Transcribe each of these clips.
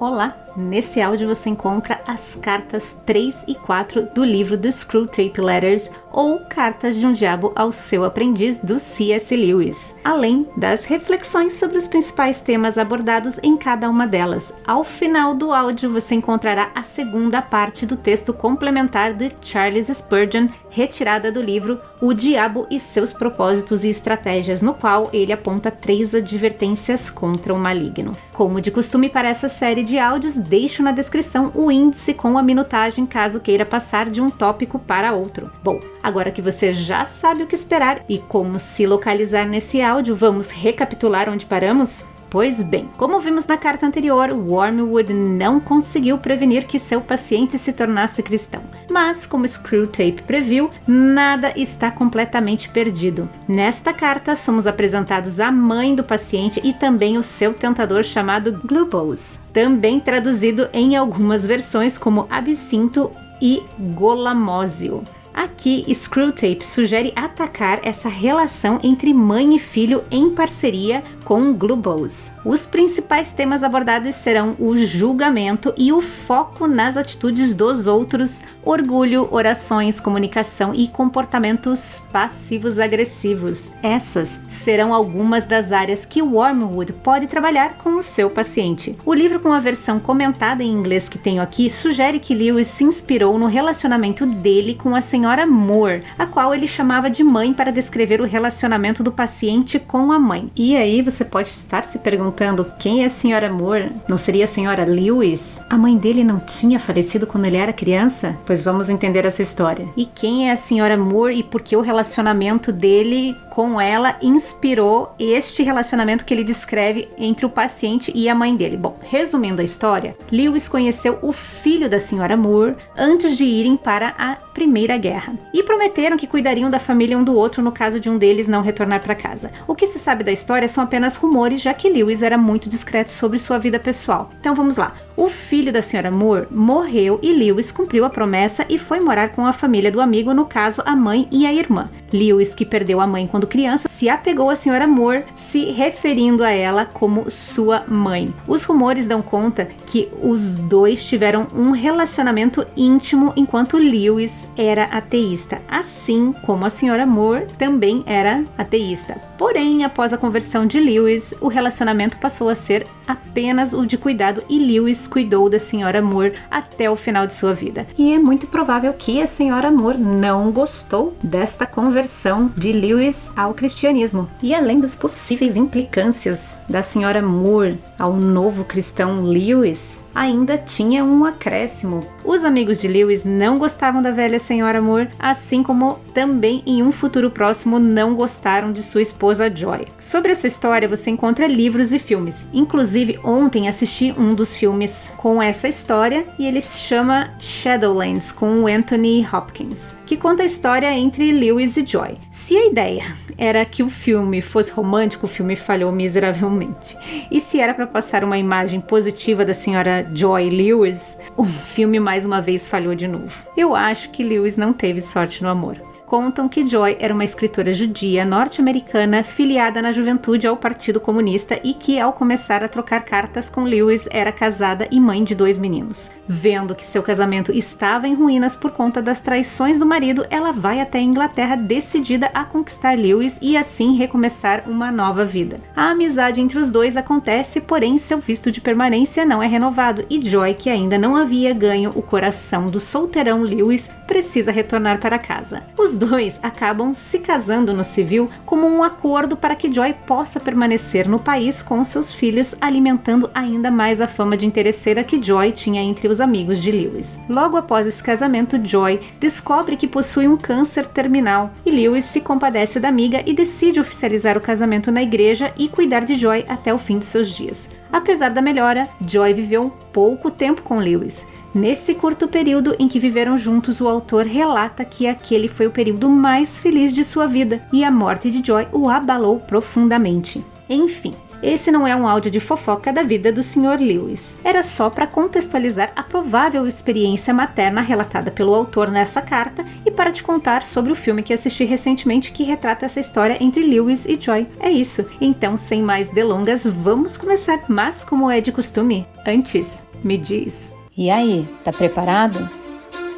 Olá! Nesse áudio você encontra as cartas 3 e 4 do livro The Screwtape Letters, ou Cartas de um Diabo ao Seu Aprendiz, do C.S. Lewis, além das reflexões sobre os principais temas abordados em cada uma delas. Ao final do áudio você encontrará a segunda parte do texto complementar de Charles Spurgeon, retirada do livro O Diabo e Seus Propósitos e Estratégias, no qual ele aponta 3 advertências contra o maligno. Como de costume para essa série de áudios, deixo na descrição o índice com a minutagem caso queira passar de um tópico para outro. Bom, agora que você já sabe o que esperar e como se localizar nesse áudio, vamos recapitular onde paramos? Pois bem, como vimos na carta anterior, Wormwood não conseguiu prevenir que seu paciente se tornasse cristão. Mas, como Screwtape previu, nada está completamente perdido. Nesta carta, somos apresentados à mãe do paciente e também o seu tentador chamado Glubose, também traduzido em algumas versões como absinto e golamósio. Aqui, Screwtape sugere atacar essa relação entre mãe e filho em parceria com Glubose. Os principais temas abordados serão o julgamento e o foco nas atitudes dos outros, orgulho, orações, comunicação e comportamentos passivos agressivos. Essas serão algumas das áreas que Wormwood pode trabalhar com o seu paciente. O livro, com a versão comentada em inglês que tenho aqui, sugere que Lewis se inspirou no relacionamento dele com a senhora Moore, a qual ele chamava de mãe para descrever o relacionamento do paciente com a mãe. E aí você pode estar se perguntando quem é a senhora Moore? Não seria a senhora Lewis? A mãe dele não tinha falecido quando ele era criança? Pois vamos entender essa história. E quem é a senhora Moore e por que o relacionamento dele com ela inspirou este relacionamento que ele descreve entre o paciente e a mãe dele? Bom, resumindo a história, Lewis conheceu o filho da senhora Moore antes de irem para a Primeira Guerra e prometeram que cuidariam da família um do outro no caso de um deles não retornar para casa. O que se sabe da história são apenas rumores, já que Lewis era muito discreto sobre sua vida pessoal. Então vamos lá. O filho da senhora Moore morreu e Lewis cumpriu a promessa e foi morar com a família do amigo, no caso a mãe e a irmã. Lewis, que perdeu a mãe quando criança, se apegou à senhora Moore, se referindo a ela como sua mãe. Os rumores dão conta que os dois tiveram um relacionamento íntimo enquanto Lewis era ateísta, assim como a senhora Moore também era ateísta. Porém, após a conversão de Lewis, o relacionamento passou a ser apenas o de cuidado e Lewis cuidou da senhora Moore até o final de sua vida. E é muito provável que a senhora Moore não gostou desta conversão de Lewis ao cristianismo. E além das possíveis implicâncias da senhora Moore ao novo cristão Lewis, ainda tinha um acréscimo. Os amigos de Lewis não gostavam da velha senhora Moore, assim como também em um futuro próximo não gostaram de sua esposa Joy. Sobre essa história você encontra livros e filmes. Inclusive, ontem assisti um dos filmes com essa história e ele se chama Shadowlands, com o Anthony Hopkins, que conta a história entre Lewis e Joy. Se a ideia era que o filme fosse romântico, o filme falhou miseravelmente. E se era para passar uma imagem positiva da senhora Joy Lewis, o filme mais uma vez falhou de novo. Eu acho que Lewis não teve sorte no amor. Contam que Joy era uma escritora judia norte-americana filiada na juventude ao Partido Comunista e que, ao começar a trocar cartas com Lewis, era casada e mãe de 2 meninos. Vendo que seu casamento estava em ruínas por conta das traições do marido, ela vai até a Inglaterra decidida a conquistar Lewis e assim recomeçar uma nova vida. A amizade entre os dois acontece, porém seu visto de permanência não é renovado e Joy, que ainda não havia ganho o coração do solteirão Lewis, precisa retornar para casa. Os dois acabam se casando no civil como um acordo para que Joy possa permanecer no país com seus filhos, alimentando ainda mais a fama de interesseira que Joy tinha entre os amigos de Lewis. Logo após esse casamento, Joy descobre que possui um câncer terminal e Lewis se compadece da amiga e decide oficializar o casamento na igreja e cuidar de Joy até o fim de seus dias. Apesar da melhora, Joy viveu pouco tempo com Lewis. Nesse curto período em que viveram juntos, o autor relata que aquele foi o período mais feliz de sua vida e a morte de Joy o abalou profundamente. Enfim, Esse não é um áudio de fofoca da vida do Sr. Lewis. Era só para contextualizar a provável experiência materna relatada pelo autor nessa carta e para te contar sobre o filme que assisti recentemente que retrata essa história entre Lewis e Joy. É isso. Então, sem mais delongas, vamos começar. Mas, como é de costume, antes, Me diz. E aí, tá preparado?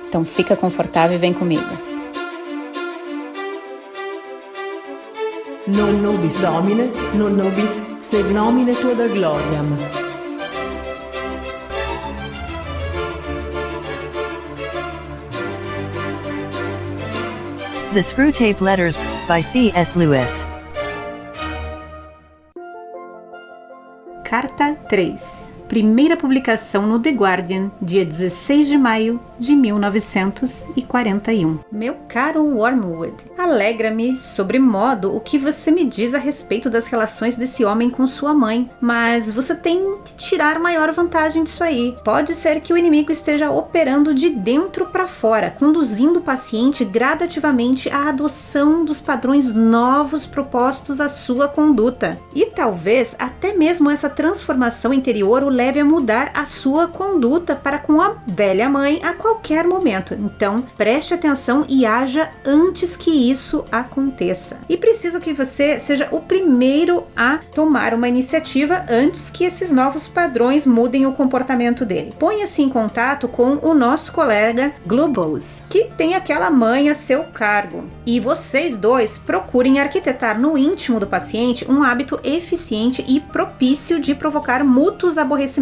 Então fica confortável e vem comigo. Non nobis Domine, non nobis sed nomine tua da gloriam. The Screwtape Letters, by C.S. Lewis. Carta 3. Primeira publicação no The Guardian, dia 16 de maio de 1941. Meu caro Wormwood, alegra-me sobremodo o que você me diz a respeito das relações desse homem com sua mãe, mas você tem de tirar maior vantagem disso aí. Pode ser que o inimigo esteja operando de dentro para fora, conduzindo o paciente gradativamente à adoção dos padrões novos propostos à sua conduta. E talvez até mesmo essa transformação interior o leve a mudar a sua conduta para com a velha mãe a qualquer momento. Então, preste atenção e haja antes que isso aconteça. E preciso que você seja o primeiro a tomar uma iniciativa antes que esses novos padrões mudem o comportamento dele. Ponha-se em contato com o nosso colega Globos, que tem aquela mãe a seu cargo. E vocês dois procurem arquitetar no íntimo do paciente um hábito eficiente e propício de provocar mútuos aborrecimentos.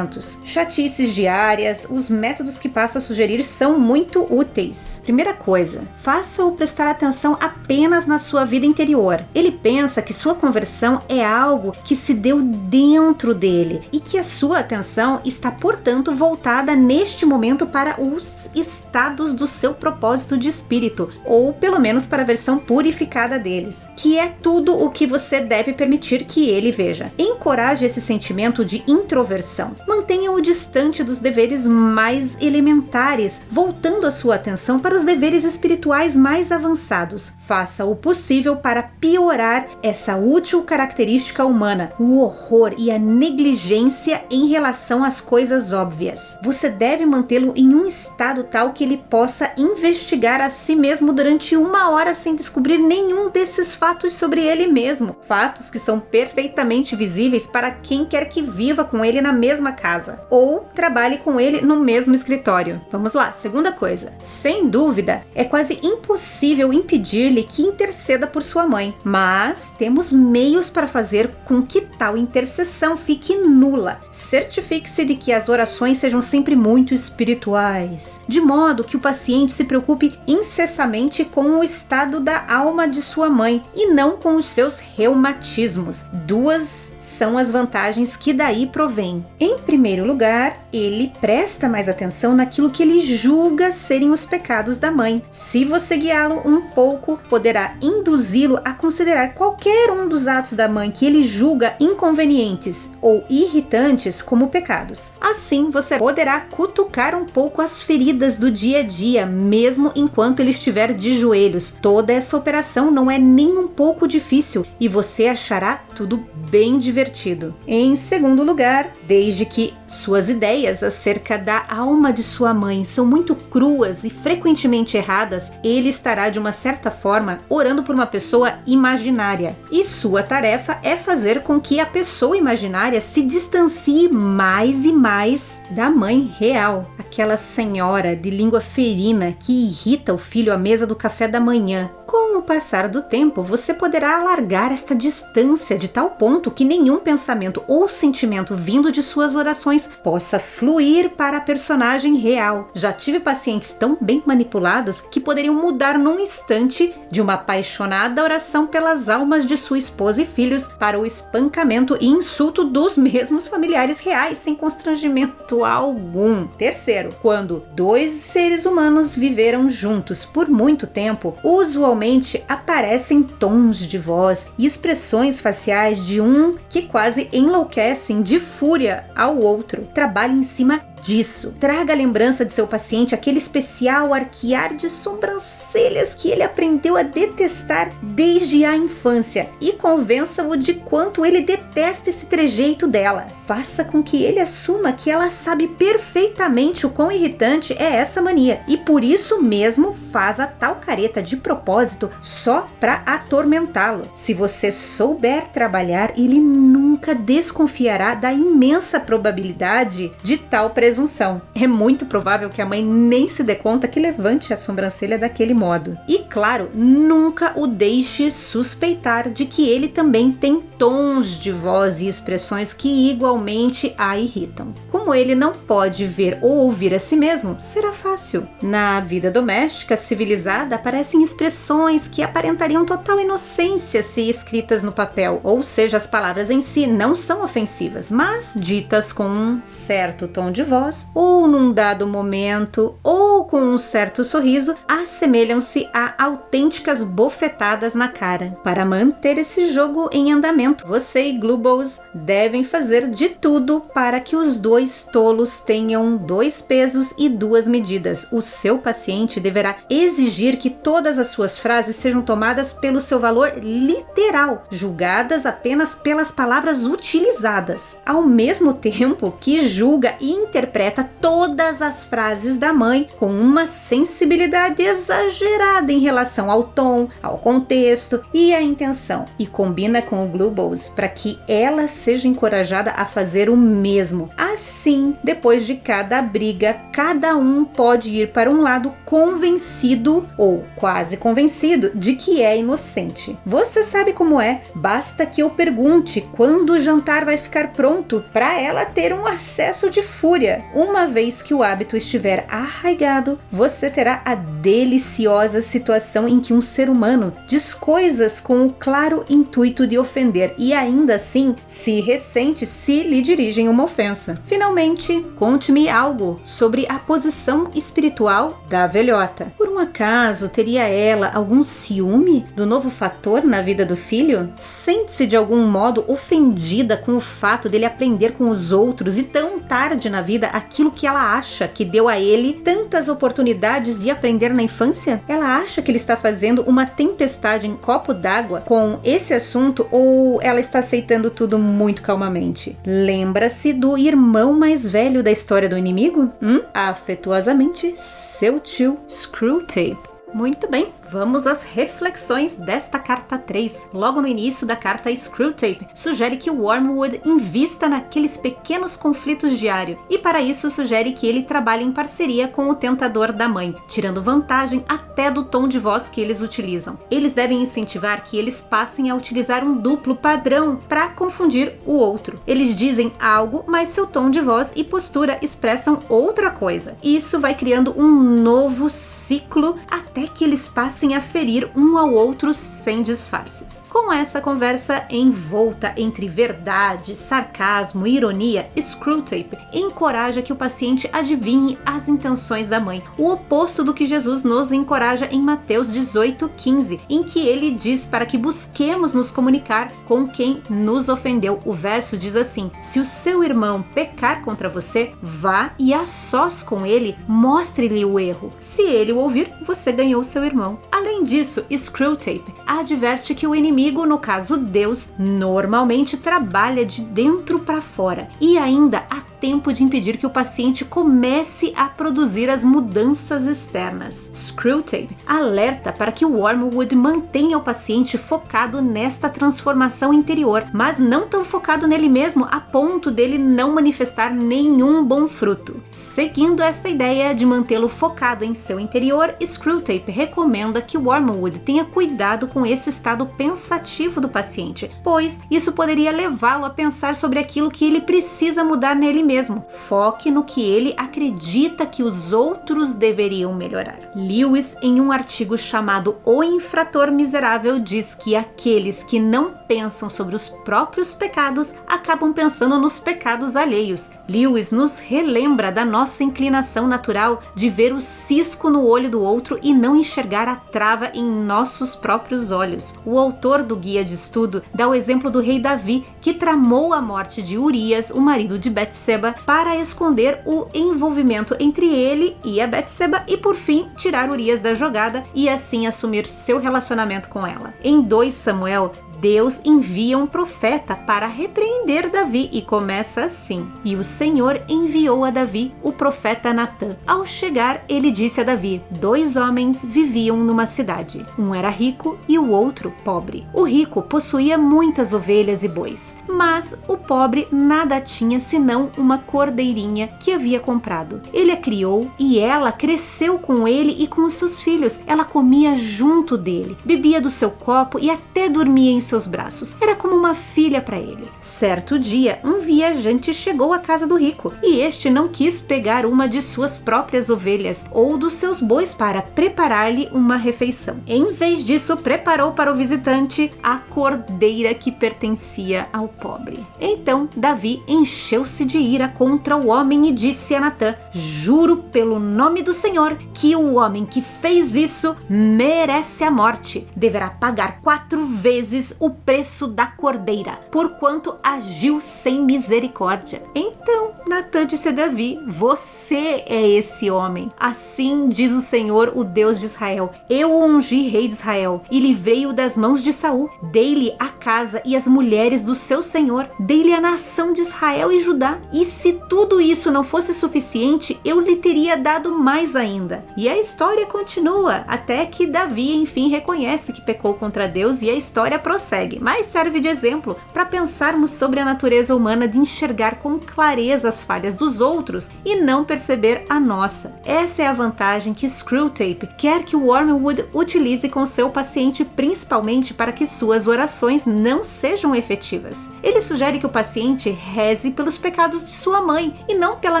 Chatices diárias, os métodos que passo a sugerir são muito úteis. Primeira coisa, faça-o prestar atenção apenas na sua vida interior. Ele pensa que sua conversão é algo que se deu dentro dele e que a sua atenção está, portanto, voltada neste momento para os estados do seu propósito de espírito, ou pelo menos para a versão purificada deles, que é tudo o que você deve permitir que ele veja. Encoraje esse sentimento de introversão. Mantenha-o distante dos deveres mais elementares, voltando a sua atenção para os deveres espirituais mais avançados. Faça o possível para piorar essa útil característica humana, o horror e a negligência em relação às coisas óbvias. Você deve mantê-lo em um estado tal que ele possa investigar a si mesmo durante 1 hora sem descobrir nenhum desses fatos sobre ele mesmo. Fatos que são perfeitamente visíveis para quem quer que viva com ele na mesma casa ou trabalhe com ele no mesmo escritório. Vamos lá, segunda coisa. Sem dúvida, é quase impossível impedir-lhe que interceda por sua mãe, mas temos meios para fazer com que tal intercessão fique nula. Certifique-se de que as orações sejam sempre muito espirituais, de modo que o paciente se preocupe incessantemente com o estado da alma de sua mãe e não com os seus reumatismos. Duas são as vantagens que daí provêm. Em primeiro lugar, ele presta mais atenção naquilo que ele julga serem os pecados da mãe. Se você guiá-lo um pouco, poderá induzi-lo a considerar qualquer um dos atos da mãe que ele julga inconvenientes ou irritantes como pecados. Assim, você poderá cutucar um pouco as feridas do dia a dia, mesmo enquanto ele estiver de joelhos. Toda essa operação não é nem um pouco difícil e você achará tudo bem divertido. Em segundo lugar, desde que suas ideias acerca da alma de sua mãe são muito cruas e frequentemente erradas, ele estará de uma certa forma orando por uma pessoa imaginária. E sua tarefa é fazer com que a pessoa imaginária se distancie mais e mais da mãe real, aquela senhora de língua ferina que irrita o filho à mesa do café da manhã. Com o passar do tempo, você poderá alargar esta distância de tal ponto que nenhum pensamento ou sentimento vindo de suas orações possa fluir para a personagem real. Já tive pacientes tão bem manipulados que poderiam mudar num instante de uma apaixonada oração pelas almas de sua esposa e filhos para o espancamento e insulto dos mesmos familiares reais sem constrangimento algum. Terceiro, quando dois seres humanos viveram juntos por muito tempo, usualmente aparecem tons de voz e expressões faciais de um que quase enlouquecem de fúria ao outro. Trabalhe em cima disso. Traga a lembrança de seu paciente aquele especial arquear de sobrancelhas que ele aprendeu a detestar desde a infância e convença-o de quanto ele detesta esse trejeito dela. Faça com que ele assuma que ela sabe perfeitamente o quão irritante é essa mania e por isso mesmo faz a tal careta de propósito só para atormentá-lo. Se você souber trabalhar, ele nunca desconfiará da imensa probabilidade de tal presença presunção. É muito provável que a mãe nem se dê conta que levante a sobrancelha daquele modo. E claro, nunca o deixe suspeitar de que ele também tem tons de voz e expressões que igualmente a irritam. Como ele não pode ver ou ouvir a si mesmo, será fácil. Na vida doméstica civilizada aparecem expressões que aparentariam total inocência se escritas no papel, ou seja, as palavras em si não são ofensivas, mas ditas com um certo tom de voz, ou num dado momento, ou com um certo sorriso, assemelham-se a autênticas bofetadas na cara. Para manter esse jogo em andamento, você e Glubose devem fazer de tudo para que os dois tolos tenham 2 pesos e 2 medidas. O seu paciente deverá exigir que todas as suas frases sejam tomadas pelo seu valor literal, julgadas apenas pelas palavras utilizadas, ao mesmo tempo que julga e interpreta todas as frases da mãe com uma sensibilidade exagerada em relação ao tom, ao contexto e à intenção, e combina com o Glubose para que ela seja encorajada a fazer o mesmo. Assim, depois de cada briga, cada um pode ir para um lado convencido ou quase convencido de que é inocente. Você sabe como é, basta que eu pergunte quando o jantar vai ficar pronto para ela ter um acesso de fúria. Uma vez que o hábito estiver arraigado, você terá a deliciosa situação em que um ser humano diz coisas com o claro intuito de ofender e ainda assim se ressente se lhe dirigem uma ofensa. Finalmente, conte-me algo sobre a posição espiritual da velhota. Por um acaso, teria ela algum ciúme do novo fator na vida do filho? Sente-se de algum modo ofendida com o fato dele aprender com os outros e tão tarde na vida aquilo que ela acha que deu a ele tantas oportunidades de aprender na infância? Ela acha que ele está fazendo uma tempestade em copo d'água com esse assunto ou ela está aceitando tudo muito calmamente? Lembra-se do irmão mais velho da história do inimigo? Afetuosamente, seu tio Screwtape. Muito bem, vamos às reflexões desta carta 3. Logo no início da carta, Screwtape sugere que o Wormwood invista naqueles pequenos conflitos diários e para isso sugere que ele trabalhe em parceria com o tentador da mãe, tirando vantagem até do tom de voz que eles utilizam. Eles devem incentivar que eles passem a utilizar um duplo padrão para confundir o outro. Eles dizem algo, mas seu tom de voz e postura expressam outra coisa. Isso vai criando um novo ciclo até que eles passem a ferir um ao outro sem disfarces. Com essa conversa envolta entre verdade, sarcasmo e ironia, Screwtape encoraja que o paciente adivinhe as intenções da mãe, o oposto do que Jesus nos encoraja em Mateus 18:15, em que ele diz para que busquemos nos comunicar com quem nos ofendeu. O verso diz assim: se o seu irmão pecar contra você, vá e a sós com ele, mostre-lhe o erro. Se ele o ouvir, você ganhou seu irmão. Além disso, Screwtape adverte que o inimigo, no caso Deus, normalmente trabalha de dentro para fora e ainda há tempo de impedir que o paciente comece a produzir as mudanças externas. Screwtape alerta para que o Wormwood mantenha o paciente focado nesta transformação interior, mas não tão focado nele mesmo a ponto dele não manifestar nenhum bom fruto. Seguindo esta ideia de mantê-lo focado em seu interior, Screwtape recomenda que o Wormwood tenha cuidado com esse estado pensativo do paciente, pois isso poderia levá-lo a pensar sobre aquilo que ele precisa mudar nele mesmo. Foque no que ele acredita que os outros deveriam melhorar. Lewis, em um artigo chamado O Infrator Miserável, diz que aqueles que não pensam sobre os próprios pecados acabam pensando nos pecados alheios. Lewis nos relembra da nossa inclinação natural de ver o cisco no olho do outro e não enxergar a trava em nossos próprios olhos. O autor do guia de estudo dá o exemplo do rei Davi, que tramou a morte de Urias, o marido de Betseba, para esconder o envolvimento entre ele e a Betseba e, por fim, tirar Urias da jogada e assim assumir seu relacionamento com ela. Em 2 Samuel, Deus envia um profeta para repreender Davi e começa assim: E o Senhor enviou a Davi o profeta Natã. Ao chegar, ele disse a Davi: 2 homens viviam numa cidade. Um era rico e o outro pobre. O rico possuía muitas ovelhas e bois, mas o pobre nada tinha senão uma cordeirinha que havia comprado. Ele a criou e ela cresceu com ele e com os seus filhos. Ela comia junto dele, bebia do seu copo e até dormia em seus braços. Era como uma filha para ele. Certo dia, um viajante chegou à casa do rico e este não quis pegar uma de suas próprias ovelhas ou dos seus bois para preparar-lhe uma refeição. Em vez disso, preparou para o visitante a cordeira que pertencia ao pobre. Então Davi encheu-se de ira contra o homem e disse a Natã: Juro pelo nome do Senhor que o homem que fez isso merece a morte. Deverá pagar 4 vezes o preço da cordeira, porquanto agiu sem misericórdia. Então Natã disse a Davi: Você é esse homem. Assim diz o Senhor, o Deus de Israel: Eu o ungi rei de Israel e livrei-o das mãos de Saul. Dei-lhe a casa e as mulheres do seu senhor. Dei-lhe a nação de Israel e Judá. E se tudo isso não fosse suficiente, eu lhe teria dado mais ainda. E a história continua, até que Davi, enfim, reconhece que pecou contra Deus e a história prossegue. Mas serve de exemplo para pensarmos sobre a natureza humana de enxergar com clareza as falhas dos outros e não perceber a nossa. Essa é a vantagem que Screwtape quer que o Wormwood utilize com seu paciente, principalmente para que suas orações não sejam efetivas. Ele sugere que o paciente reze pelos pecados de sua mãe e não pela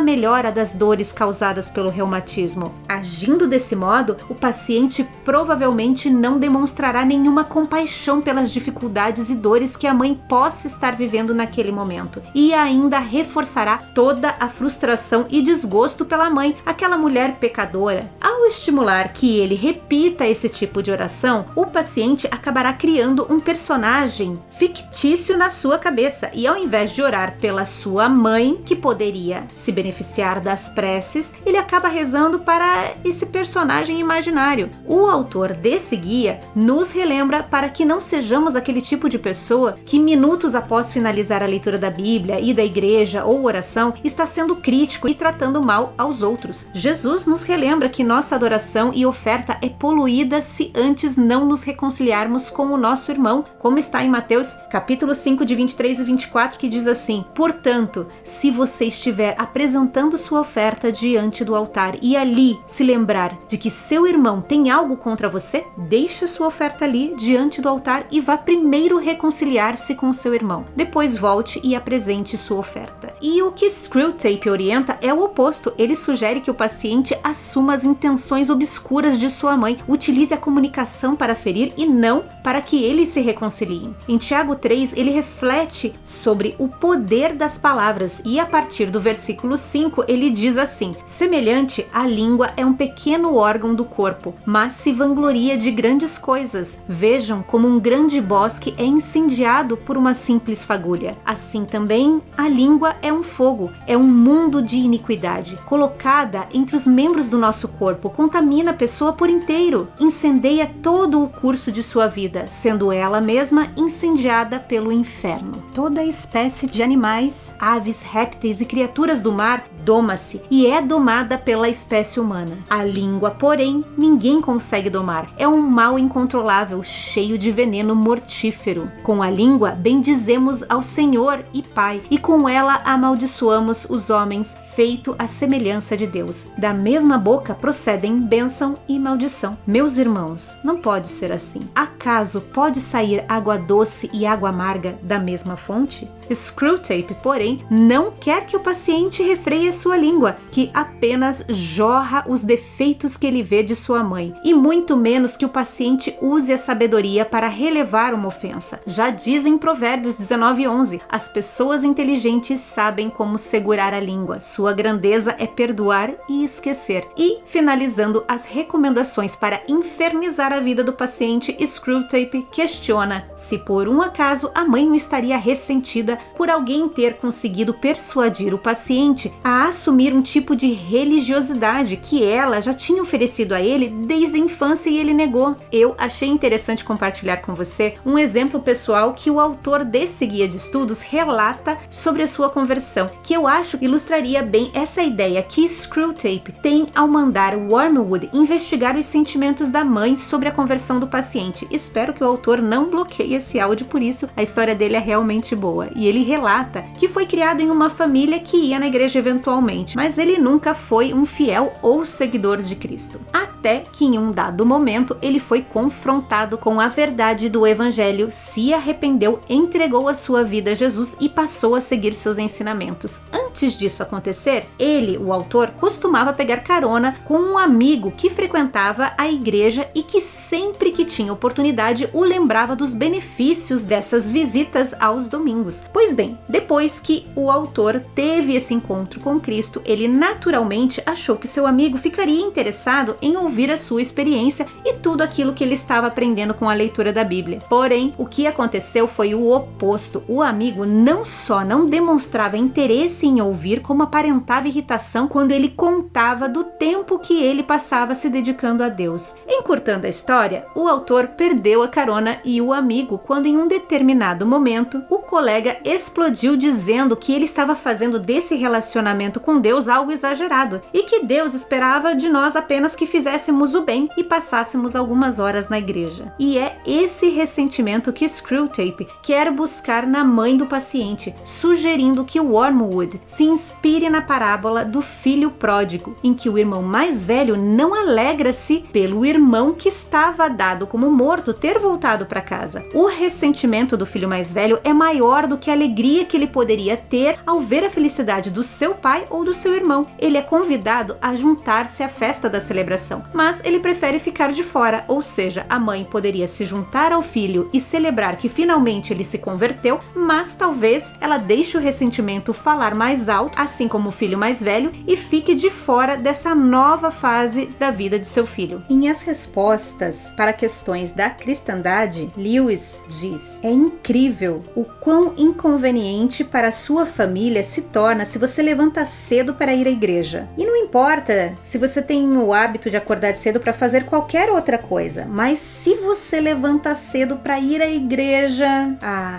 melhora das dores causadas pelo reumatismo. Agindo desse modo, o paciente provavelmente não demonstrará nenhuma compaixão pelas dificuldades e dores que a mãe possa estar vivendo naquele momento e ainda reforçará toda a frustração e desgosto pela mãe, aquela mulher pecadora. Ao estimular que ele repita esse tipo de oração, o paciente acabará criando um personagem fictício na sua cabeça e ao invés de orar pela sua mãe, que poderia se beneficiar das preces, ele acaba rezando para esse personagem imaginário. O autor desse guia nos relembra para que não sejamos aquele tipo de pessoa que minutos após finalizar a leitura da Bíblia e da igreja ou oração está sendo crítico e tratando mal aos outros. Jesus nos relembra que nossa adoração e oferta é poluída se antes não nos reconciliarmos com o nosso irmão, como está em Mateus capítulo 5 de 23 e 24, que diz assim: Portanto, se você estiver apresentando sua oferta diante do altar e ali se lembrar de que seu irmão tem algo contra você, deixe sua oferta ali diante do altar e vá primeiro reconciliar-se com seu irmão. Depois volte e apresente sua oferta. E o que Screwtape orienta é o oposto. Ele sugere que o paciente assuma as intenções obscuras de sua mãe, utilize a comunicação para ferir e não para que eles se reconciliem. Em Tiago 3, ele reflete sobre o poder das palavras e a partir do versículo 5 ele diz assim: Semelhante, a língua é um pequeno órgão do corpo, mas se vangloria de grandes coisas. Vejam como um grande bosque é incendiado por uma simples fagulha. Assim também, a língua é um fogo, é um mundo de iniquidade. Colocada entre os membros do nosso corpo, contamina a pessoa por inteiro, incendeia todo o curso de sua vida, sendo ela mesma incendiada pelo inferno. Toda espécie de animais, aves, répteis e criaturas do mar doma-se e é domada pela espécie humana. A língua, porém, ninguém consegue domar. É um mal incontrolável, cheio de veneno mortífero. Com a língua, bendizemos ao Senhor e Pai, e com ela amaldiçoamos os homens, feito à semelhança de Deus. Da mesma boca procedem bênção e maldição. Meus irmãos, não pode ser assim. Acaso pode sair água doce e água amarga da mesma fonte? Screwtape, porém, não quer que o paciente refreie sua língua, que apenas jorra os defeitos que ele vê de sua mãe, e muito menos que o paciente use a sabedoria para relevar uma ofensa. Já diz em Provérbios 19:11, as pessoas inteligentes sabem como segurar a língua, sua grandeza é perdoar e esquecer. E, finalizando as recomendações para infernizar a vida do paciente, Screwtape questiona se por um acaso a mãe não estaria ressentida por alguém ter conseguido persuadir o paciente a assumir um tipo de religiosidade que ela já tinha oferecido a ele desde a infância e ele negou. Eu achei interessante compartilhar com você um exemplo pessoal que o autor desse guia de estudos relata sobre a sua conversão, que eu acho ilustraria bem essa ideia que Screwtape tem ao mandar Wormwood investigar os sentimentos da mãe sobre a conversão do paciente. Espero que o autor não bloqueie esse áudio, por isso a história dele é realmente boa. E ele relata que foi criado em uma família que ia na igreja eventualmente, mas ele nunca foi um fiel ou seguidor de Cristo. Até que em um dado momento ele foi confrontado com a verdade do evangelho, se arrependeu, entregou a sua vida a Jesus e passou a seguir seus ensinamentos. Antes disso acontecer, ele, o autor, costumava pegar carona com um amigo que frequentava a igreja e que sempre que tinha oportunidade o lembrava dos benefícios dessas visitas aos domingos. Pois bem, depois que o autor teve esse encontro com Cristo, ele naturalmente achou que seu amigo ficaria interessado em ouvir a sua experiência e tudo aquilo que ele estava aprendendo com a leitura da Bíblia. Porém, o que aconteceu foi o oposto. O amigo não só não demonstrava interesse em ouvir, como aparentava irritação quando ele contava do tempo que ele passava se dedicando a Deus. Encurtando a história, o autor perdeu a carona e o amigo quando em um determinado momento o colega explodiu dizendo que ele estava fazendo desse relacionamento com Deus algo exagerado e que Deus esperava de nós apenas que fizéssemos o bem e passássemos algumas horas na igreja. E é esse ressentimento que Screwtape quer buscar na mãe do paciente, sugerindo que Wormwood se inspire na parábola do filho pródigo, em que o irmão mais velho não alegra-se pelo irmão que estava dado como morto ter voltado para casa. O ressentimento do filho mais velho é maior do que a alegria que ele poderia ter ao ver a felicidade do seu pai ou do seu irmão. Ele é convidado a juntar-se à festa da celebração, mas ele prefere ficar de fora, ou seja, a mãe poderia se juntar ao filho e celebrar que finalmente ele se converteu, mas talvez ela deixe o ressentimento falar mais alto, assim como o filho mais velho, e fique de fora dessa nova fase da vida de seu filho. Em As Respostas para Questões da Cristandade, Lewis diz: é incrível o quão inconveniente para a sua família se torna se você levanta cedo para ir à igreja. E não importa se você tem o hábito de acordar cedo para fazer qualquer outra coisa, mas se você levanta cedo para ir à igreja,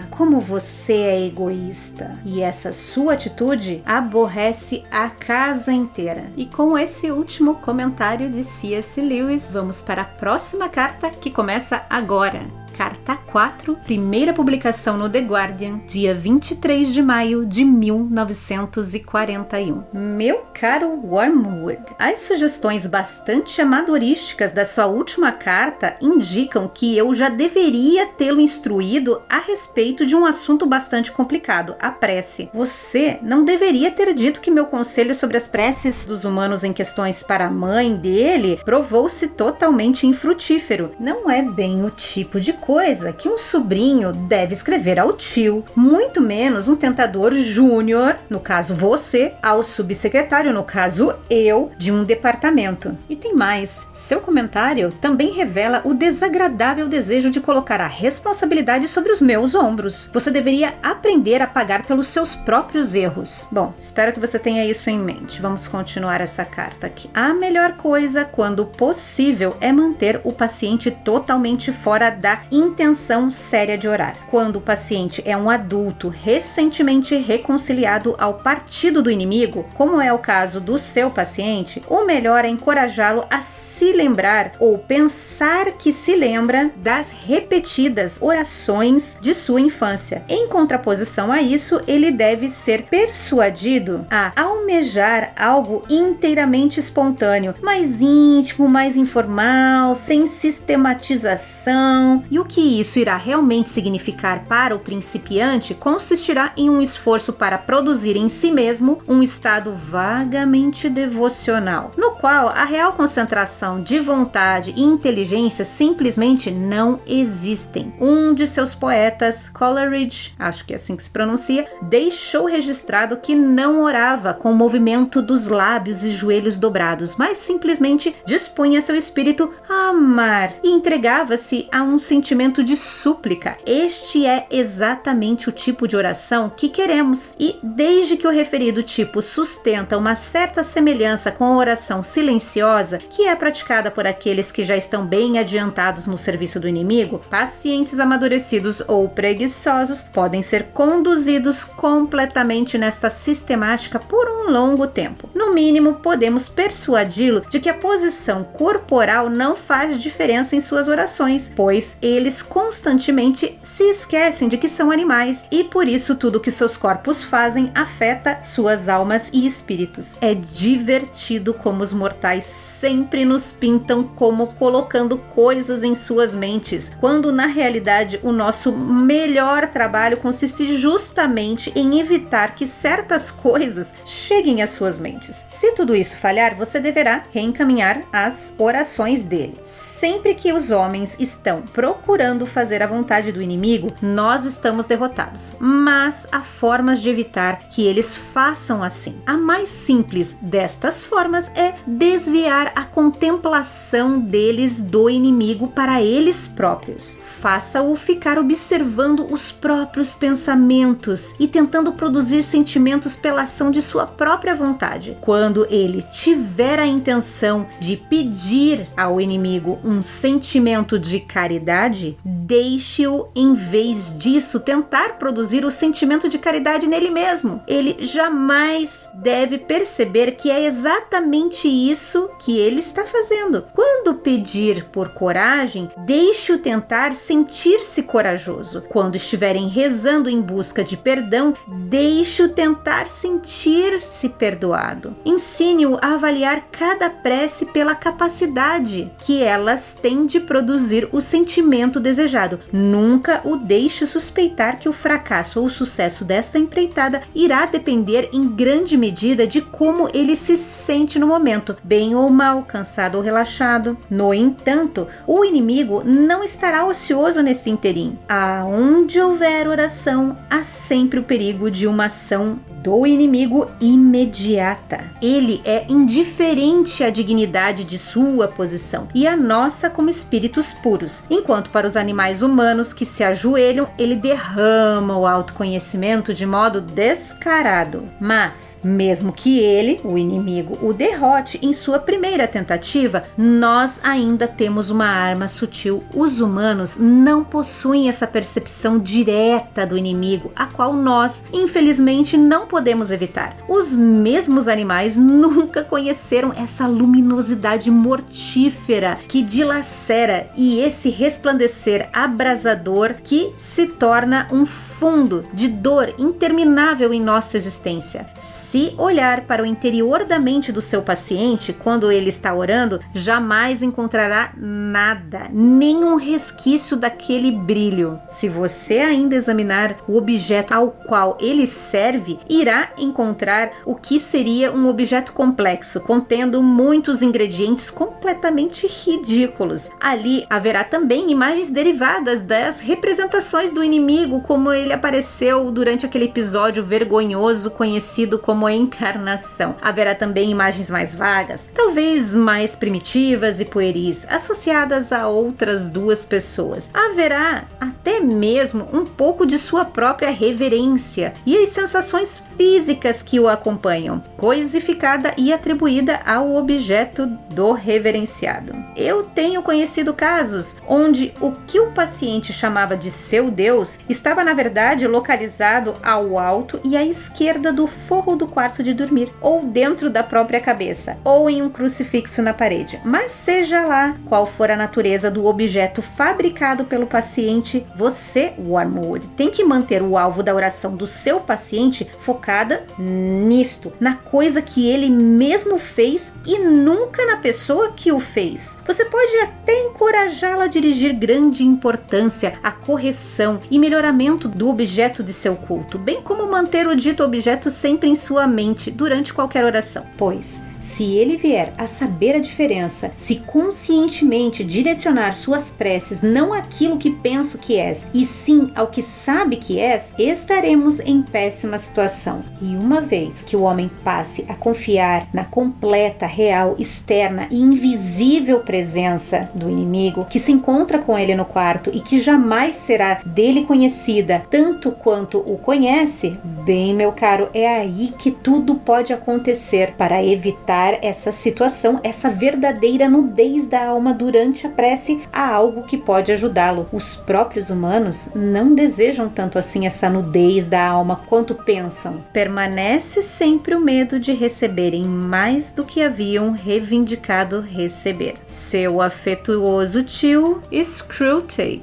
como você é egoísta. E essa sua atitude aborrece a casa inteira. E com esse último comentário de C.S. Lewis, vamos para a próxima carta que começa agora. Carta 4, primeira publicação no The Guardian, dia 23 de maio de 1941. Meu caro Wormwood, as sugestões bastante amadorísticas da sua última carta indicam que eu já deveria tê-lo instruído a respeito de um assunto bastante complicado, a prece. Você não deveria ter dito que meu conselho sobre as preces dos humanos em questões para a mãe dele provou-se totalmente infrutífero. Não é bem o tipo de coisa que um sobrinho deve escrever ao tio, muito menos um tentador júnior, no caso você, ao subsecretário, no caso eu, de um departamento. E tem mais, seu comentário também revela o desagradável desejo de colocar a responsabilidade sobre os meus ombros. Você deveria aprender a pagar pelos seus próprios erros. Bom, espero que você tenha isso em mente. Vamos continuar essa carta aqui. A melhor coisa, quando possível, é manter o paciente totalmente fora da intenção séria de orar. Quando o paciente é um adulto recentemente reconciliado ao partido do inimigo, como é o caso do seu paciente, o melhor é encorajá-lo a se lembrar ou pensar que se lembra das repetidas orações de sua infância. Em contraposição a isso, ele deve ser persuadido a almejar algo inteiramente espontâneo, mais íntimo, mais informal, sem sistematização. E o que isso irá realmente significar para o principiante consistirá em um esforço para produzir em si mesmo um estado vagamente devocional, no qual a real concentração de vontade e inteligência simplesmente não existem. Um de seus poetas, Coleridge, acho que é assim que se pronuncia, deixou registrado que não orava com o movimento dos lábios e joelhos dobrados, mas simplesmente dispunha seu espírito a amar e entregava-se a um sentimento sentimento de súplica. Este é exatamente o tipo de oração que queremos. E desde que o referido tipo sustenta uma certa semelhança com a oração silenciosa, que é praticada por aqueles que já estão bem adiantados no serviço do inimigo, pacientes amadurecidos ou preguiçosos podem ser conduzidos completamente nesta sistemática por um longo tempo. No mínimo, podemos persuadi-lo de que a posição corporal não faz diferença em suas orações, pois eles constantemente se esquecem de que são animais e por isso tudo que seus corpos fazem afeta suas almas e espíritos. É divertido como os mortais sempre nos pintam como colocando coisas em suas mentes, quando na realidade o nosso melhor trabalho consiste justamente em evitar que certas coisas cheguem às suas mentes. Se tudo isso falhar, você deverá reencaminhar as orações dele. Sempre que os homens estão procurando fazer a vontade do inimigo, nós estamos derrotados. Mas há formas de evitar que eles façam assim. A mais simples destas formas é desviar a contemplação deles do inimigo para eles próprios. Faça-o ficar observando os próprios pensamentos e tentando produzir sentimentos pela ação de sua própria vontade. Quando ele tiver a intenção de pedir ao inimigo um sentimento de caridade, deixe-o, em vez disso, tentar produzir o sentimento de caridade nele mesmo. Ele jamais deve perceber que é exatamente isso que ele está fazendo. Quando pedir por coragem, deixe-o tentar sentir-se corajoso. Quando estiverem rezando em busca de perdão, deixe-o tentar sentir-se perdoado. Ensine-o a avaliar cada prece pela capacidade que elas têm de produzir o sentimento desejado. Nunca o deixe suspeitar que o fracasso ou o sucesso desta empreitada irá depender em grande medida de como ele se sente no momento, bem ou mal, cansado ou relaxado. No entanto, o inimigo não estará ocioso neste interim. Aonde houver oração, há sempre o perigo de uma ação do inimigo imediata. Ele é indiferente à dignidade de sua posição e à nossa como espíritos puros, enquanto para os animais humanos que se ajoelham, ele derrama o autoconhecimento de modo descarado. Mas, mesmo que ele, o inimigo, o derrote em sua primeira tentativa, nós ainda temos uma arma sutil. Os humanos não possuem essa percepção direta do inimigo, a qual nós, infelizmente, não podemos evitar. Os mesmos animais nunca conheceram essa luminosidade mortífera que dilacera e esse resplandecer abrasador que se torna um fundo de dor interminável em nossa existência. Se olhar para o interior da mente do seu paciente quando ele está orando, jamais encontrará nada, nenhum resquício daquele brilho. Se você ainda examinar o objeto ao qual ele serve, irá encontrar o que seria um objeto complexo, contendo muitos ingredientes completamente ridículos. Ali haverá também imagens derivadas das representações do inimigo, como ele apareceu durante aquele episódio vergonhoso conhecido como a encarnação. Haverá também imagens mais vagas, talvez mais primitivas e pueris, associadas a outras duas pessoas. Haverá até mesmo um pouco de sua própria reverência e as sensações físicas que o acompanham, coisificada e atribuída ao objeto do reverenciado. Eu tenho conhecido casos onde o que o paciente chamava de seu Deus estava na verdade localizado ao alto e à esquerda do forro do quarto de dormir, ou dentro da própria cabeça, ou em um crucifixo na parede. Mas seja lá qual for a natureza do objeto fabricado pelo paciente, você, Wormwood, tem que manter o alvo da oração do seu paciente focada nisto, na coisa que ele mesmo fez e nunca na pessoa que o fez. Você pode até encorajá-la a dirigir grande importância à correção e melhoramento do objeto de seu culto, bem como manter o dito objeto sempre em sua mente durante qualquer oração, pois Se ele vier a saber a diferença, se conscientemente direcionar suas preces não àquilo que penso que és, e sim ao que sabe que és, estaremos em péssima situação. E uma vez que o homem passe a confiar na completa, real, externa e invisível presença do inimigo, que se encontra com ele no quarto e que jamais será dele conhecida tanto quanto o conhece, bem, meu caro, é aí que tudo pode acontecer. Para evitar essa situação, essa verdadeira nudez da alma durante a prece, há algo que pode ajudá-lo. Os próprios humanos não desejam tanto assim essa nudez da alma quanto pensam. Permanece sempre o medo de receberem mais do que haviam reivindicado receber. Seu afetuoso tio, Screwtape.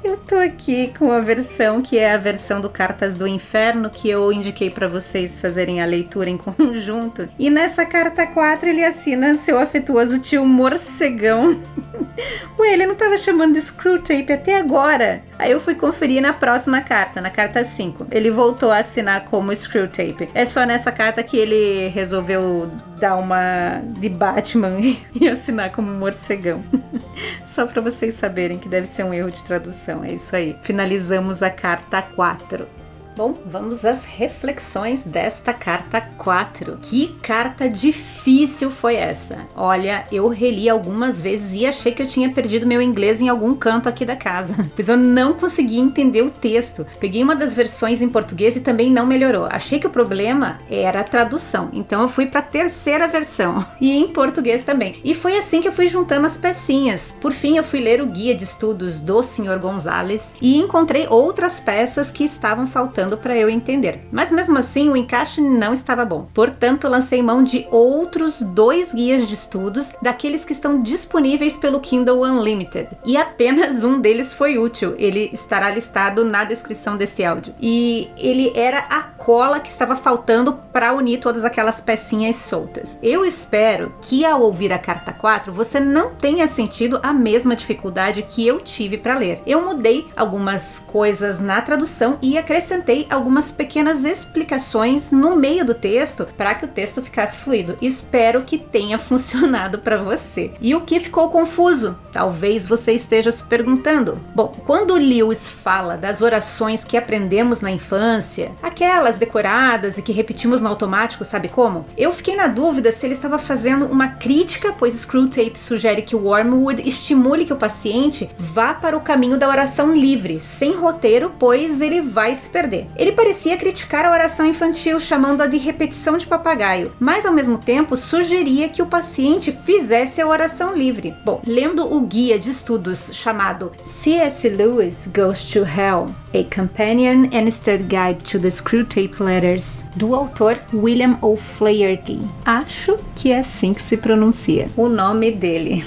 Eu tô aqui com a versão que é a versão do Cartas do Inferno, que eu indiquei para vocês fazerem a leitura em conjunto. E nessa carta 4 ele assina seu afetuoso tio Morcegão. Ué, ele não tava chamando de Screwtape até agora. Aí eu fui conferir na próxima carta, na carta 5. Ele voltou a assinar como Screwtape. É só nessa carta que ele resolveu dar uma de Batman e assinar como Morcegão. Só para vocês saberem que deve ser um erro de tradução. É isso aí. Finalizamos a carta 4. Bom, vamos às reflexões desta carta 4. Que carta difícil foi essa? Olha, eu reli algumas vezes e achei que eu tinha perdido meu inglês em algum canto aqui da casa, pois eu não conseguia entender o texto. Peguei uma das versões em português e também não melhorou. Achei que o problema era a tradução, então eu fui para a terceira versão e em português também. E foi assim que eu fui juntando as pecinhas. Por fim, eu fui ler o guia de estudos do Sr. Gonzalez e encontrei outras peças que estavam faltando para eu entender. Mas mesmo assim, o encaixe não estava bom. Portanto, lancei mão de outros 2 guias de estudos, daqueles que estão disponíveis pelo Kindle Unlimited. E apenas um deles foi útil. Ele estará listado na descrição desse áudio. E ele era a cola que estava faltando para unir todas aquelas pecinhas soltas. Eu espero que ao ouvir a carta 4, você não tenha sentido a mesma dificuldade que eu tive para ler. Eu mudei algumas coisas na tradução e acrescentei algumas pequenas explicações no meio do texto para que o texto ficasse fluido. Espero que tenha funcionado para você. E o que ficou confuso? Talvez você esteja se perguntando. Bom, quando Lewis fala das orações que aprendemos na infância, aquelas decoradas e que repetimos no automático, sabe como? Eu fiquei na dúvida se ele estava fazendo uma crítica, pois Screwtape sugere que o Wormwood estimule que o paciente vá para o caminho da oração livre, sem roteiro, pois ele vai se perder. Ele parecia criticar a oração infantil, chamando-a de repetição de papagaio, mas ao mesmo tempo sugeria que o paciente fizesse a oração livre. Bom, lendo o guia de estudos chamado C.S. Lewis Goes to Hell, A Companion and Study Guide to the Screwtape Letters, do autor William O'Flaherty. Acho que é assim que se pronuncia o nome dele.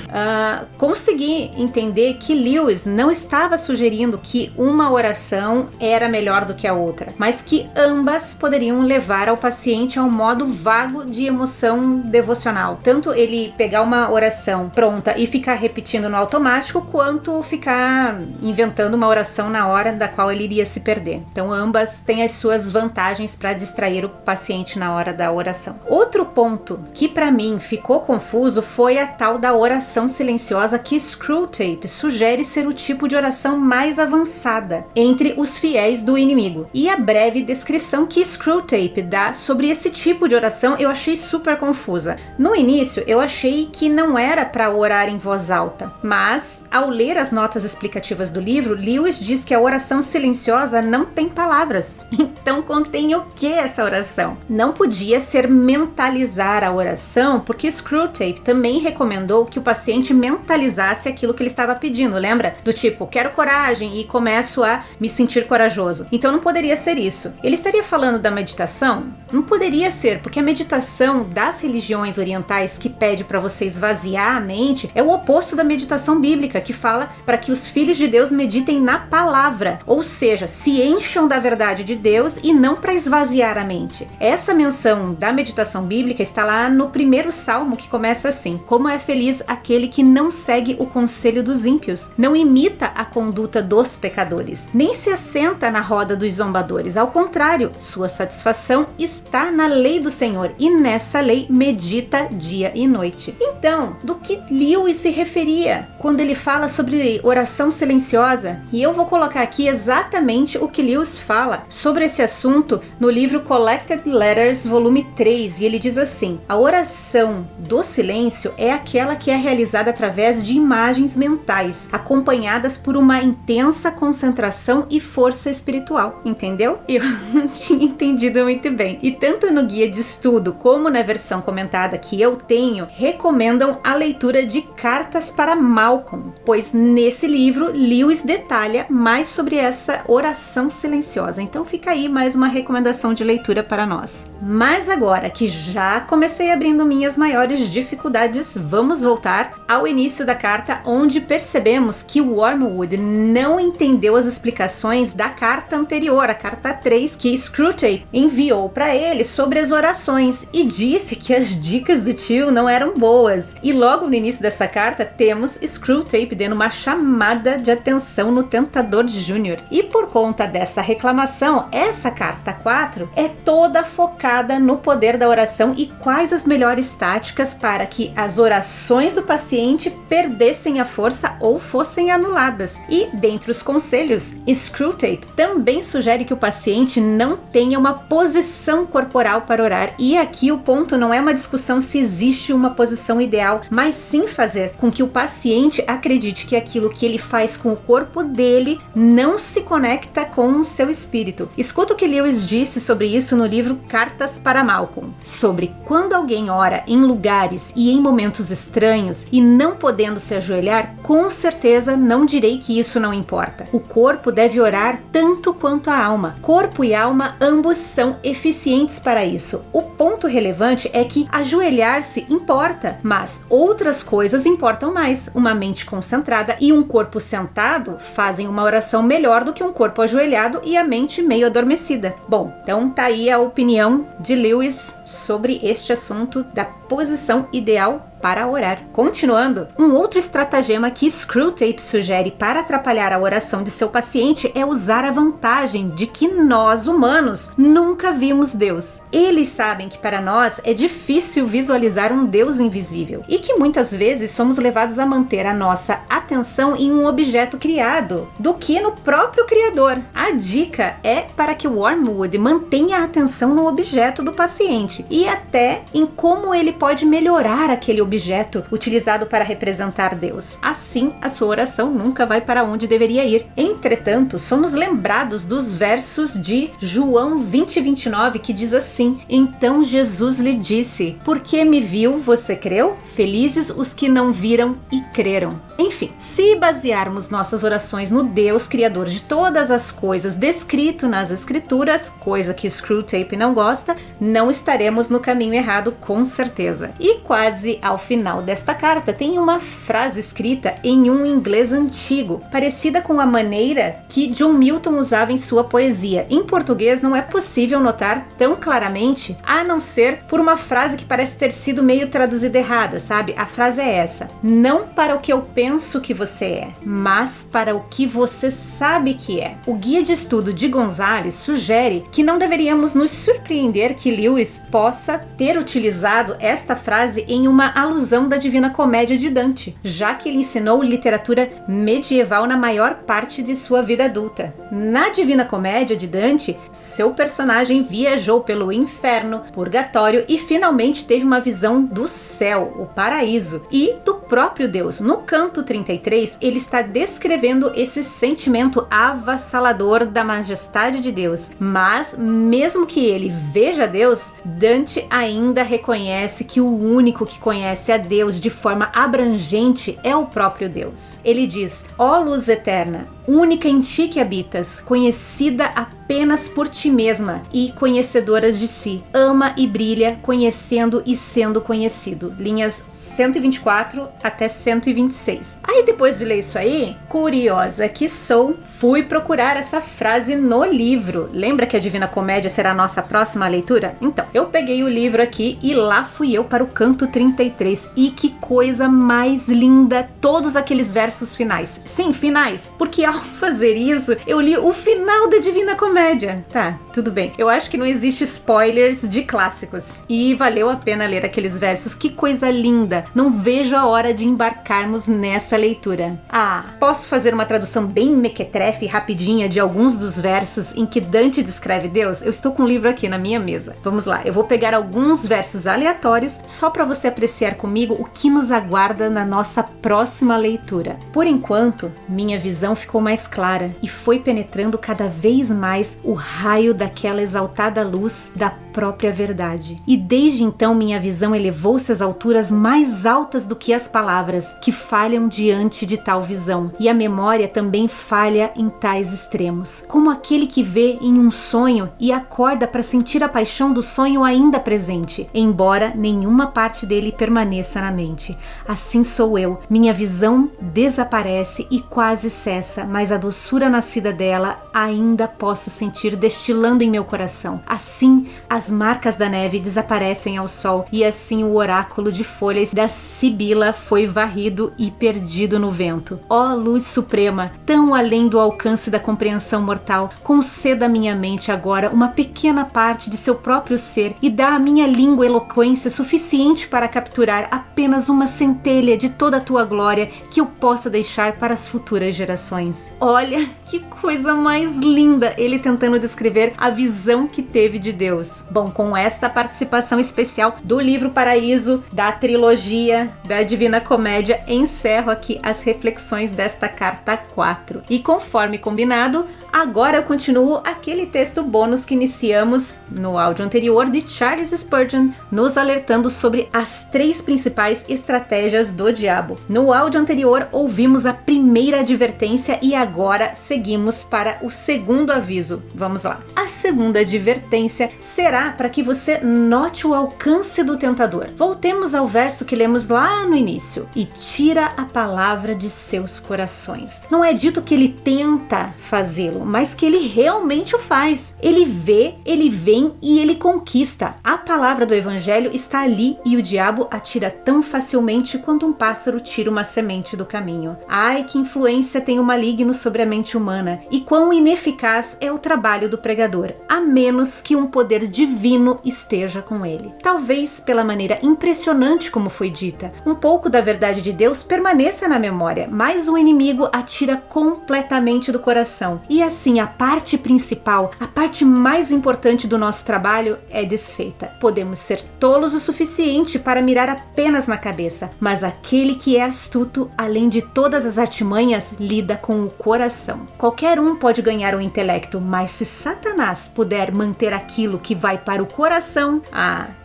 Consegui entender que Lewis não estava sugerindo que uma oração era melhor do que a outra, mas que ambas poderiam levar ao paciente a um modo vago de emoção devocional. Tanto ele pegar uma oração pronta e ficar repetindo no automático, quanto ficar inventando uma oração na hora da qual ele iria se perder. Então ambas têm as suas vantagens para distrair o paciente na hora da oração. Outro ponto que para mim ficou confuso foi a tal da oração silenciosa que Screwtape sugere ser o tipo de oração mais avançada entre os fiéis do inimigo. E a breve descrição que Screwtape dá sobre esse tipo de oração eu achei super confusa. No início eu achei que não era para orar em voz alta, mas ao ler as notas explicativas do livro, Lewis diz que a oração silenciosa não tem palavras. Então contém o que essa oração? Não podia ser mentalizar a oração, porque Screwtape também recomendou que o paciente mentalizasse aquilo que ele estava pedindo, lembra? Do tipo, quero coragem e começo a me sentir corajoso. Então não poderia ser isso. Ele estaria falando da meditação? Não poderia ser, porque a meditação das religiões orientais que pede para você esvaziar a mente é o oposto da meditação bíblica, que fala para que os filhos de Deus meditem na palavra, ou seja, se encham da verdade de Deus e não para esvaziar a mente. Essa menção da meditação bíblica está lá no primeiro salmo, que começa assim: como é feliz aquele que não segue o conselho dos ímpios, não imita a conduta dos pecadores, nem se assenta na roda dos zombadores. Ao contrário, sua satisfação está na lei do Senhor, e nessa lei medita dia e noite. Então, do que Lewis se referia quando ele fala sobre oração silenciosa? E eu vou colocar aqui exatamente o que Lewis fala sobre esse assunto no livro Collected Letters, volume 3, e ele diz assim: a oração do silêncio é aquela que é realizada através de imagens mentais, acompanhadas por uma intensa concentração e força espiritual. Entendeu? Eu não tinha entendido muito bem. E tanto no guia de estudo como na versão comentada que eu tenho, recomendam a leitura de Cartas para Malcolm, pois nesse livro Lewis detalha mais sobre essa oração silenciosa. Então fica aí mais uma recomendação de leitura para nós. Mas agora que já comecei abrindo minhas maiores dificuldades, vamos voltar ao início da carta, onde percebemos que Wormwood não entendeu as explicações da carta anterior, a carta 3, que Screwtape enviou para ele sobre as orações, e disse que as dicas do tio não eram boas. E logo no início dessa carta temos Screwtape dando uma chamada de atenção no Tentador Júnior. E por conta dessa reclamação, essa carta 4 é toda focada no poder da oração e quais as melhores táticas para que as orações do paciente perdessem a força ou fossem anuladas. E dentre os conselhos, Screwtape também sugere que o paciente não tenha uma posição corporal para orar. E aqui o ponto não é uma discussão se existe uma posição ideal, mas sim fazer com que o paciente acredite que aquilo que ele faz com o corpo dele não se conecta com o seu espírito. Escuta o que Lewis disse sobre isso no livro Cartas para Malcolm, sobre quando alguém ora em lugares e em momentos estranhos e não podendo se ajoelhar, com certeza não direi que isso não importa. O corpo deve orar tanto quanto a alma. Corpo e alma ambos são eficientes para isso. O ponto relevante é que ajoelhar-se importa, mas outras coisas importam mais. Uma mente concentrada e um corpo sentado fazem uma oração melhor do que um corpo ajoelhado e a mente meio adormecida. Bom, então tá aí a opinião de Lewis sobre este assunto da posição ideal para orar. Continuando, um outro estratagema que Screwtape sugere para atrapalhar a oração de seu paciente é usar a vantagem de que nós, humanos, nunca vimos Deus. Eles sabem que para nós é difícil visualizar um Deus invisível e que muitas vezes somos levados a manter a nossa atenção em um objeto criado do que no próprio Criador. A dica é para que o Wormwood mantenha a atenção no objeto do paciente e até em como ele pode melhorar aquele objeto utilizado para representar Deus. Assim, a sua oração nunca vai para onde deveria ir. Entretanto, somos lembrados dos versos de João 20:29, que diz assim: então Jesus lhe disse, porque me viu, você creu? Felizes os que não viram e creram. Enfim, se basearmos nossas orações no Deus criador de todas as coisas descrito nas Escrituras, coisa que Screwtape não gosta, não estaremos no caminho errado, com certeza. E quase ao final desta carta tem uma frase escrita em um inglês antigo, parecida com a maneira que John Milton usava em sua poesia. Em português não é possível notar tão claramente, a não ser por uma frase que parece ter sido meio traduzida errada, sabe? A frase é essa: não para o que eu penso que você é, mas para o que você sabe que é. O guia de estudo de Gonzalez sugere que não deveríamos nos surpreender que Lewis possa ter utilizado esta frase em uma alusão da Divina Comédia de Dante, já que ele ensinou literatura medieval na maior parte de sua vida adulta. Na Divina Comédia de Dante, seu personagem viajou pelo inferno, purgatório e finalmente teve uma visão do céu, o paraíso, e do próprio Deus. No canto 33, ele está descrevendo esse sentimento avassalador da majestade de Deus. Mas, mesmo que ele veja Deus, Dante ainda reconhece que o único que conhece a Deus de forma abrangente é o próprio Deus. Ele diz: ó luz eterna, única em ti que habitas, conhecida apenas por ti mesma e conhecedora de si, ama e brilha, conhecendo e sendo conhecido. Linhas 124 até 126. Aí depois de ler isso aí, curiosa que sou, fui procurar essa frase no livro. Lembra que a Divina Comédia será a nossa próxima leitura? Então, eu peguei o livro aqui e lá fui eu para o canto 33. E que coisa mais linda, todos aqueles versos finais. Sim, finais, porque ao fazer isso, eu li o final da Divina Comédia. Tá, tudo bem. Eu acho que não existe spoilers de clássicos. E valeu a pena ler aqueles versos. Que coisa linda. Não vejo a hora de embarcarmos nessa leitura. Ah, posso fazer uma tradução bem mequetrefe e rapidinha de alguns dos versos em que Dante descreve Deus? Eu estou com um livro aqui na minha mesa. Vamos lá, eu vou pegar alguns versos aleatórios só para você apreciar comigo o que nos aguarda na nossa próxima leitura. Por enquanto, minha visão ficou mais clara e foi penetrando cada vez mais o raio daquela exaltada luz da própria verdade. E desde então minha visão elevou-se às alturas mais altas do que as palavras, que falham diante de tal visão, e a memória também falha em tais extremos, como aquele que vê em um sonho e acorda para sentir a paixão do sonho ainda presente, embora nenhuma parte dele permaneça na mente. Assim sou eu, minha visão desaparece e quase cessa, mas a doçura nascida dela ainda posso sentir destilando em meu coração. Assim, as marcas da neve desaparecem ao sol, e assim o oráculo de folhas da Sibila foi varrido e perdido no vento. Ó luz suprema, tão além do alcance da compreensão mortal, conceda à minha mente agora uma pequena parte de seu próprio ser e dá à minha língua eloquência suficiente para capturar apenas uma centelha de toda a tua glória que eu possa deixar para as futuras gerações. Olha que coisa mais linda, ele tentando descrever a visão que teve de Deus. Bom, com esta participação especial do livro Paraíso, da trilogia da Divina Comédia, encerro aqui as reflexões desta carta 4. E conforme combinado, agora eu continuo aquele texto bônus que iniciamos no áudio anterior de Charles Spurgeon, nos alertando sobre as 3 principais estratégias do diabo. No áudio anterior ouvimos a primeira advertência e agora seguimos para o segundo aviso. Vamos lá. A segunda advertência será para que você note o alcance do tentador. Voltemos ao verso que lemos lá no início. E tira a palavra de seus corações. Não é dito que ele tenta fazê-lo, mas que ele realmente o faz. Ele vê, ele vem e ele conquista. A palavra do evangelho está ali e o diabo atira tão facilmente quanto um pássaro tira uma semente do caminho. Ai, que influência tem o maligno sobre a mente humana e quão ineficaz é o trabalho do pregador, a menos que um poder divino esteja com ele. Talvez pela maneira impressionante como foi dita, um pouco da verdade de Deus permaneça na memória, mas o inimigo atira completamente do coração. E assim, a parte principal, a parte mais importante do nosso trabalho é desfeita. Podemos ser tolos o suficiente para mirar apenas na cabeça, mas aquele que é astuto, além de todas as artimanhas, lida com o coração. Qualquer um pode ganhar o intelecto, mas se Satanás puder manter aquilo que vai para o coração,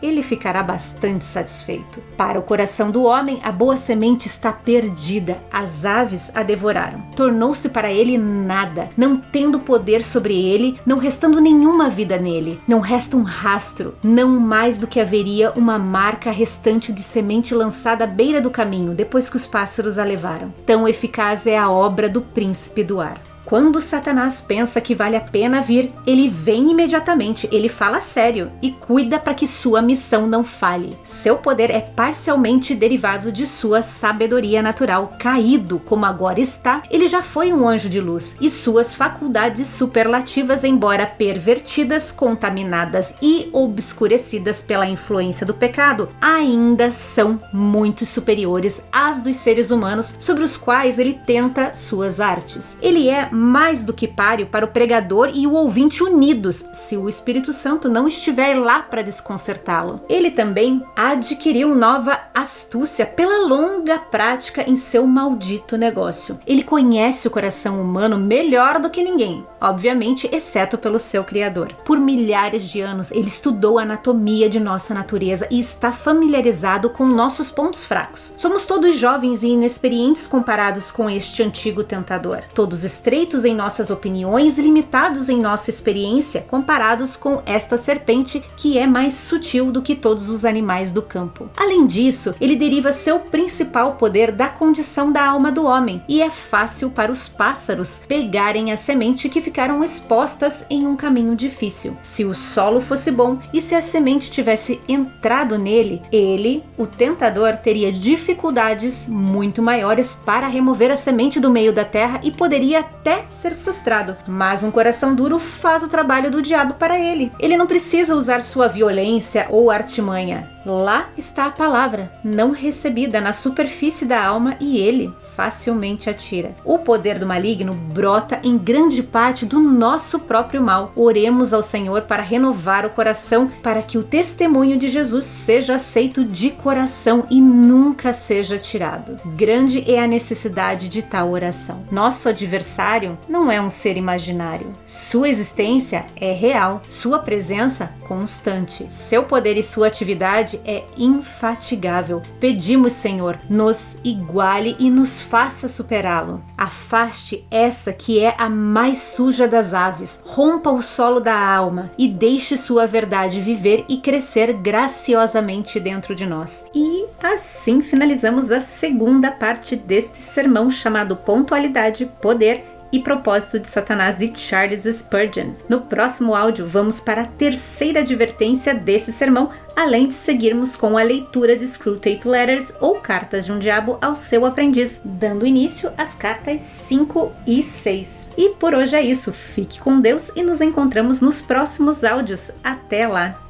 ele ficará bastante satisfeito. Para o coração do homem, a boa semente está perdida. As aves a devoraram. Tornou-se para ele nada, não tendo poder sobre ele, não restando nenhuma vida nele. Não resta um rastro, não mais do que haveria uma marca restante de semente lançada à beira do caminho, depois que os pássaros a levaram. Tão eficaz é a obra do príncipe do ar. Quando Satanás pensa que vale a pena vir, ele vem imediatamente, ele fala sério e cuida para que sua missão não falhe. Seu poder é parcialmente derivado de sua sabedoria natural. Caído como agora está, ele já foi um anjo de luz e suas faculdades superlativas, embora pervertidas, contaminadas e obscurecidas pela influência do pecado, ainda são muito superiores às dos seres humanos sobre os quais ele tenta suas artes. Ele é mais do que páreo para o pregador e o ouvinte unidos, se o Espírito Santo não estiver lá para desconcertá-lo. Ele também adquiriu nova astúcia pela longa prática em seu maldito negócio. Ele conhece o coração humano melhor do que ninguém, obviamente, exceto pelo seu Criador. Por milhares de anos, ele estudou a anatomia de nossa natureza e está familiarizado com nossos pontos fracos. Somos todos jovens e inexperientes comparados com este antigo tentador. Todos estreitos restritos em nossas opiniões, limitados em nossa experiência, comparados com esta serpente que é mais sutil do que todos os animais do campo. Além disso, ele deriva seu principal poder da condição da alma do homem, e é fácil para os pássaros pegarem a semente que ficaram expostas em um caminho difícil. Se o solo fosse bom e se a semente tivesse entrado nele, ele, o tentador, teria dificuldades muito maiores para remover a semente do meio da terra e poderia até ser frustrado. Mas um coração duro faz o trabalho do diabo para ele. Ele não precisa usar sua violência ou artimanha. Lá está a palavra, não recebida na superfície da alma, e ele facilmente atira. O poder do maligno brota em grande parte do nosso próprio mal. Oremos ao Senhor para renovar o coração, para que o testemunho de Jesus seja aceito de coração e nunca seja tirado. Grande é a necessidade de tal oração. Nosso adversário não é um ser imaginário. Sua existência é real, sua presença constante. Seu poder e sua atividade é infatigável. Pedimos, Senhor, nos iguale e nos faça superá-lo. Afaste essa que é a mais suja das aves, rompa o solo da alma e deixe sua verdade viver e crescer graciosamente dentro de nós. E assim finalizamos a segunda parte deste sermão chamado Pontualidade, Poder e Propósito de Satanás, de Charles Spurgeon. No próximo áudio vamos para a terceira advertência desse sermão, além de seguirmos com a leitura de Screwtape Letters, ou Cartas de um Diabo ao Seu Aprendiz, dando início às cartas 5 e 6. E por hoje é isso, fique com Deus e nos encontramos nos próximos áudios. Até lá!